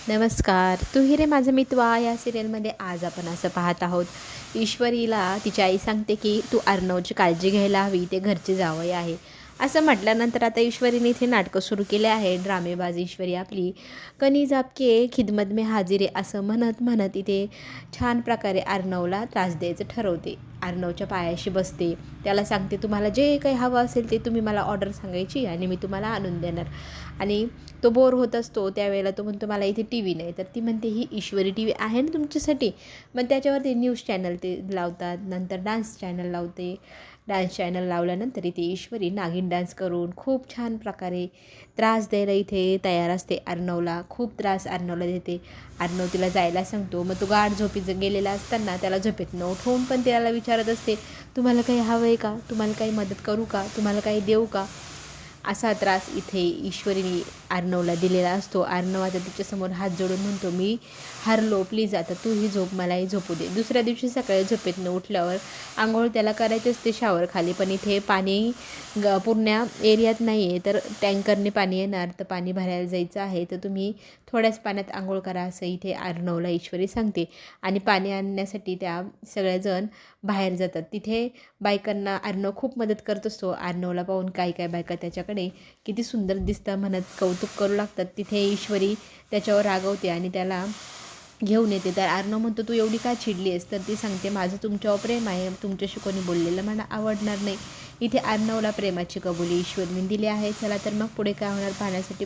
नमस्कार. तू ही रे माझं मितवा या सिरियलमध्ये आज आपण असं पाहत आहोत. ईश्वरीला तिची आई सांगते की तू अर्णवची काळजी घ्यायला हवी, ते घरचे जावई आहे. असं म्हटल्यानंतर आता ईश्वरीने इथे नाटकं सुरू केले आहे. ड्रामेबाज ईश्वरी आपली कनीज आपके खिदमत में हाजीर आहे असं म्हणत म्हणत इथे छान प्रकारे अर्णवला त्रास द्यायचं ठरवते. अर्णवच्या पायाशी बसते, त्याला सांगते तुम्हाला जे काही हवं असेल ते तुम्ही मला ऑर्डर सांगायची आणि मी तुम्हाला आणून देणार. आणि तो बोर होत असतो त्यावेळेला तो म्हणतो मला इथे टी व्ही नाही. तर ती म्हणते ही ईश्वरी टी व्ही आहे ना तुमच्यासाठी. मग त्याच्यावरती न्यूज चॅनल ते लावतात, नंतर डान्स चॅनल लावते. डान्स चॅनल लावल्यानंतर इथे ईश्वरी नागिन डान्स करून खूप छान प्रकारे त्रास द्यायला इथे तयार असते. अर्णवला खूप त्रास अर्णवला देते. अर्णव तिला जायला सांगतो. मग तो गाढ झोपी गेलेला असताना त्याला झोपेतनं उठवून पण त्याला विचारत असते तुम्हाला काही हवं आहे का, तुम्हाला काही मदत करू का, तुम्हाला काही देऊ का. असा त्रास इथे ईश्वरीने अर्णवला दिलेला असतो. अर्णव आता तिच्यासमोर हात जोडून म्हणतो मी हरलो, प्लीज आता तूही झोप, मलाही झोपू दे. दुसऱ्या दिवशी सकाळी झोपेतनं उठल्यावर आंघोळ त्याला करायची असते शावर खाली, पण इथे पाणी पूर्ण एरियात नाही आहे. तर टँकरने पाणी येणार, तर पाणी भरायला जायचं आहे, तर तुम्ही थोड्याच पाण्यात आंघोळ करा असं इथे अर्णवला ईश्वरी सांगते. आणि पाणी आणण्यासाठी त्या सगळेजण बाहेर जातात. तिथे बायकांना अर्णव खूप मदत करत असतो. अर्णवला पाहून काही काही बायका त्याच्याकडे किती सुंदर दिसतं म्हणत कौतुक करू लागतात. तिथे ईश्वरी त्याच्यावर रागवते आणि त्याला घेऊन येते. तर अर्णव म्हणतो तू एवढी का चिडली आहेस. तर ती सांगते माझं तुमच्यावर प्रेम आहे, तुमच्याशी कोणी बोललेलं मला आवडणार नाही. इथे अर्णवला प्रेमाची कबुली ईश्वरीने दिली आहे. चला तर मग पुढे काय होणार पाहण्यासाठी